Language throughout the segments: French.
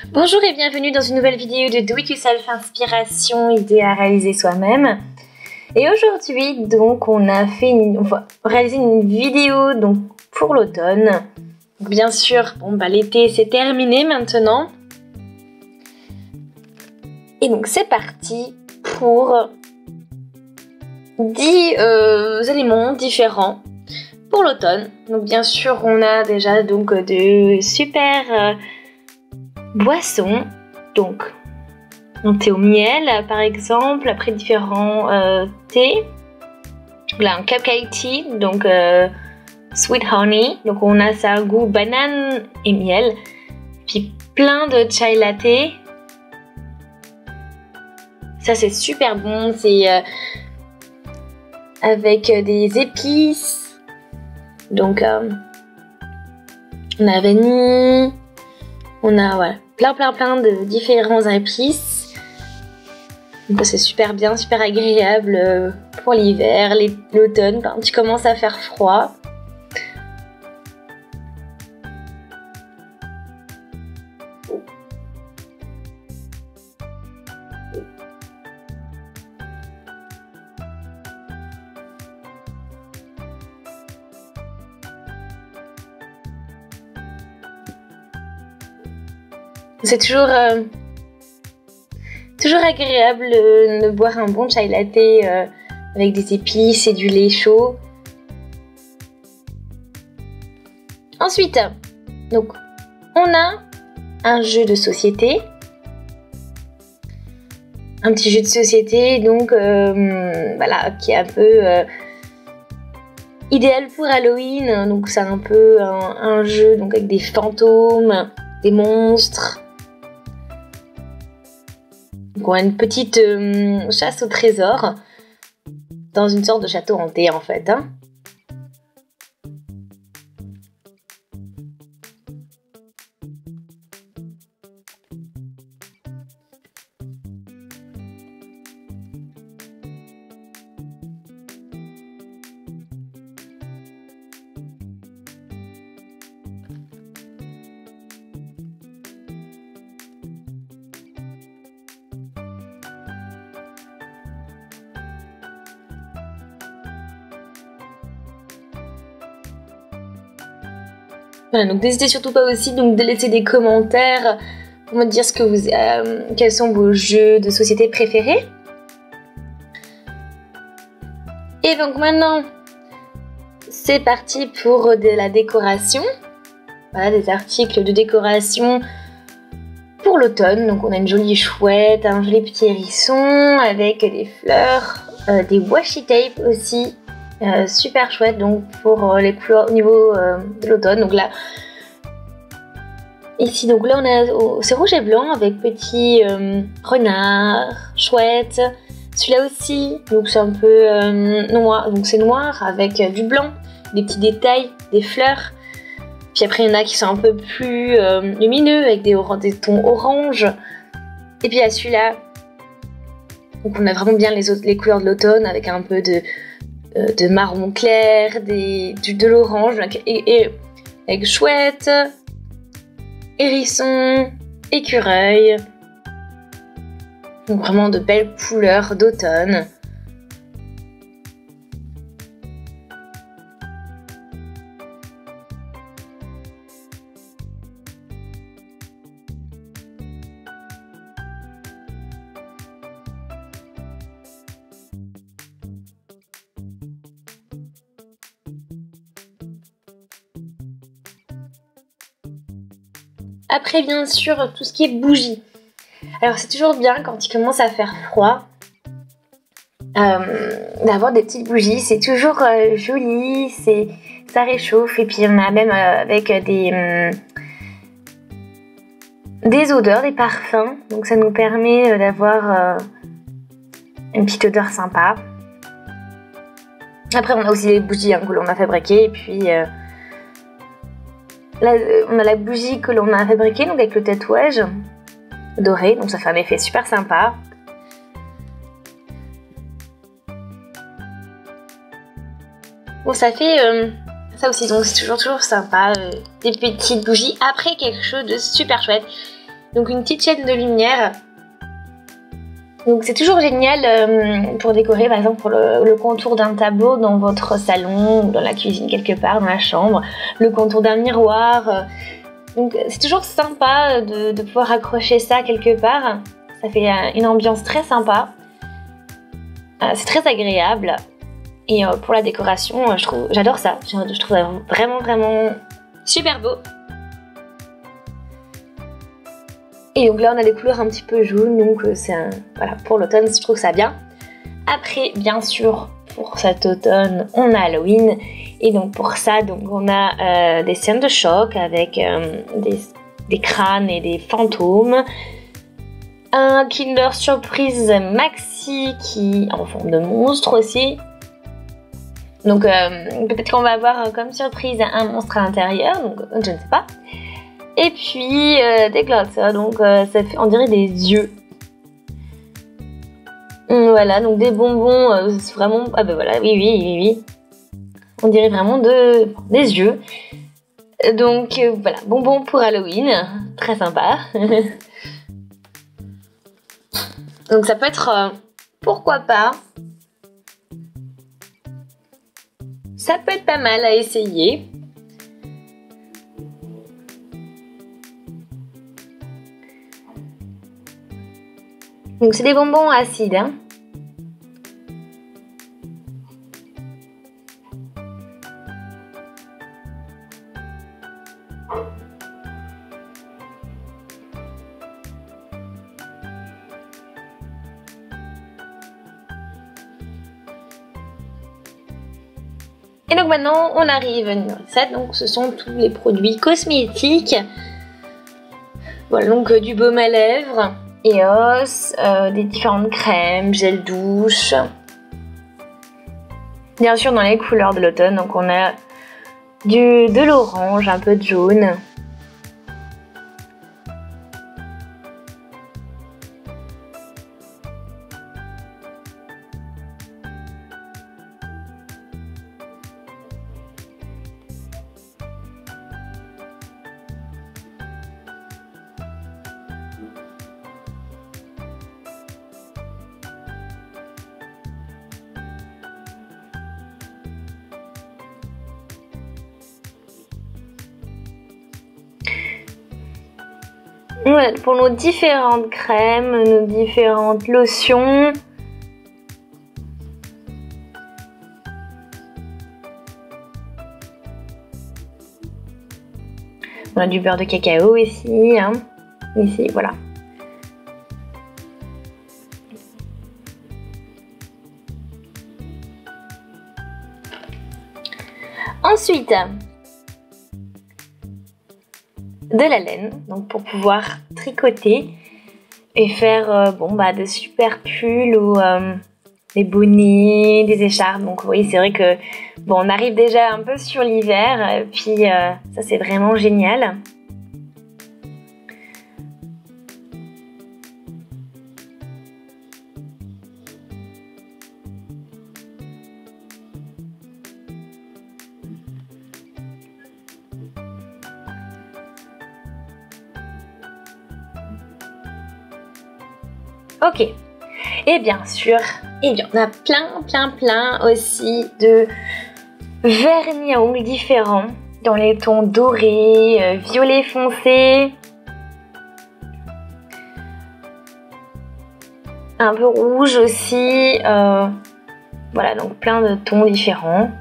Bonjour et bienvenue dans une nouvelle vidéo de Do It Yourself Inspiration, idée à réaliser soi-même. Et aujourd'hui donc on va réaliser une vidéo donc pour l'automne. Bien sûr, l'été c'est terminé maintenant. Et donc c'est parti pour 10 éléments différents pour l'automne. Donc bien sûr on a déjà donc de super boissons, donc un thé au miel par exemple, après différents thés. Là un cupcake tea, donc sweet honey, donc on a ça goût banane et miel, puis plein de chai latte. Ça c'est super bon, c'est avec des épices, donc on a vanille, on a plein de différents épices. Donc c'est super bien, super agréable pour l'hiver, l'automne, quand tu commences à faire froid. C'est toujours agréable de boire un bon chai latte avec des épices et du lait chaud. Ensuite, donc, on a un jeu de société. Un petit jeu de société, donc, qui est un peu idéal pour Halloween. Donc, c'est un peu un jeu donc, avec des fantômes, des monstres. Donc on a une petite chasse au trésor dans une sorte de château hanté en fait. Voilà, donc n'hésitez surtout pas aussi donc, de laisser des commentaires pour me dire quels sont vos jeux de société préférés. Et donc maintenant, c'est parti pour de la décoration. Voilà, des articles de décoration pour l'automne. Donc on a une jolie chouette, un joli petit hérisson avec des fleurs, des washi tape aussi. Super chouette donc pour les couleurs au niveau de l'automne. Donc là ici donc là on a c'est rouge et blanc avec petit renard chouette. Celui-là aussi donc c'est un peu noir, donc c'est noir avec du blanc, des petits détails, des fleurs. Puis après il y en a qui sont un peu plus lumineux avec des tons orange. Et puis il y a celui-là, donc on a vraiment bien les couleurs de l'automne avec un peu de marron clair, de l'orange, et avec chouette, hérisson, écureuil. Donc vraiment de belles couleurs d'automne. Après, bien sûr, tout ce qui est bougies. Alors, c'est toujours bien quand il commence à faire froid d'avoir des petites bougies. C'est toujours joli, ça réchauffe. Et puis, on a même avec des odeurs, des parfums. Donc, ça nous permet d'avoir une petite odeur sympa. Après, on a aussi les bougies que l'on a fabriquées. Et puis... là, on a la bougie que l'on a fabriquée donc avec le tatouage doré, donc ça fait un effet super sympa. Bon, ça fait ça aussi, donc c'est toujours sympa, des petites bougies après quelque chose de super chouette. Donc une petite chaîne de lumière. Donc c'est toujours génial pour décorer, par exemple pour le contour d'un tableau dans votre salon, ou dans la cuisine quelque part, dans la chambre, le contour d'un miroir. Donc c'est toujours sympa de pouvoir accrocher ça quelque part. Ça fait une ambiance très sympa. C'est très agréable. Et pour la décoration, j'adore ça. Je trouve ça vraiment super beau. Et donc là on a des couleurs un petit peu jaunes, donc voilà, pour l'automne je trouve ça bien. Après bien sûr pour cet automne on a Halloween, et donc pour ça donc on a des scènes de choc avec des crânes et des fantômes, un Kinder Surprise Maxi qui en forme de monstre aussi. Donc peut-être qu'on va avoir comme surprise un monstre à l'intérieur, donc je ne sais pas. Et puis des glitters, donc ça fait, on dirait des yeux. Voilà, donc des bonbons, c'est vraiment... Ah ben voilà, oui. On dirait vraiment des yeux. Donc voilà, bonbons pour Halloween, très sympa. Donc ça peut être... pourquoi pas. Ça peut être pas mal à essayer. Donc c'est des bonbons acides. Hein. Et donc maintenant on arrive au numéro 7, donc ce sont tous les produits cosmétiques. Voilà, donc du baume à lèvres, EOS, des différentes crèmes, gel douche. Bien sûr dans les couleurs de l'automne, donc on a de l'orange, un peu de jaune. Voilà, pour nos différentes crèmes, nos différentes lotions. On a du beurre de cacao ici, hein. Ici, voilà. Ensuite, de la laine, donc pour pouvoir tricoter et faire de super pulls ou des bonnets, des écharpes. Donc oui, c'est vrai que bon, on arrive déjà un peu sur l'hiver, puis ça c'est vraiment génial. Ok, et bien sûr, on a plein aussi de vernis à ongles différents dans les tons dorés, violet foncé, un peu rouge aussi, voilà, donc plein de tons différents.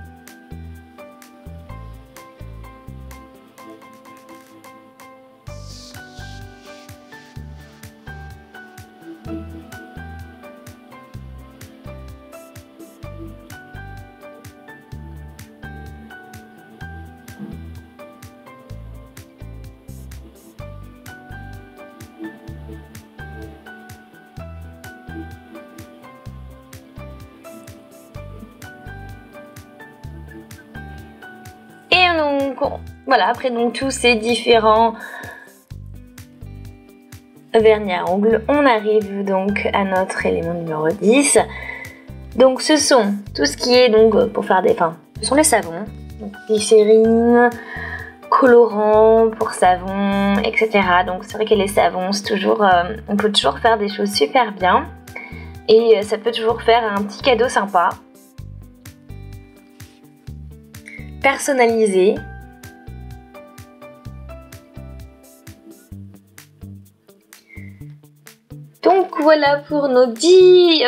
Donc voilà, après donc tous ces différents vernis à ongles, on arrive donc à notre élément numéro 10. Donc ce sont tout ce qui est donc pour faire des... Enfin, ce sont les savons, donc glycérine, colorants pour savon, etc. Donc c'est vrai que les savons, c'est toujours, on peut toujours faire des choses super bien. Et ça peut toujours faire un petit cadeau sympa. Personnalisé. Donc voilà pour nos 10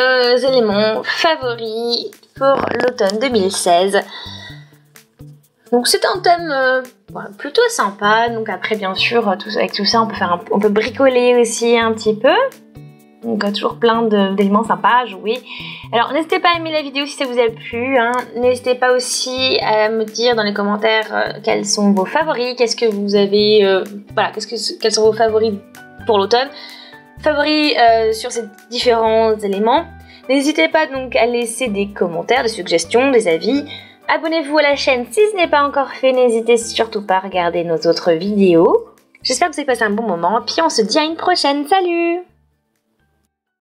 éléments favoris pour l'automne 2016. Donc c'est un thème plutôt sympa. Donc après bien sûr avec tout ça on peut bricoler aussi un petit peu. Donc toujours plein d'éléments sympas à jouer. Alors n'hésitez pas à aimer la vidéo si ça vous a plu. N'hésitez pas aussi à me dire dans les commentaires quels sont vos favoris. Qu'est-ce que vous avez... quels sont vos favoris pour l'automne. Favoris sur ces différents éléments. N'hésitez pas donc à laisser des commentaires, des suggestions, des avis. Abonnez-vous à la chaîne si ce n'est pas encore fait. N'hésitez surtout pas à regarder nos autres vidéos. J'espère que vous avez passé un bon moment. Puis on se dit à une prochaine. Salut!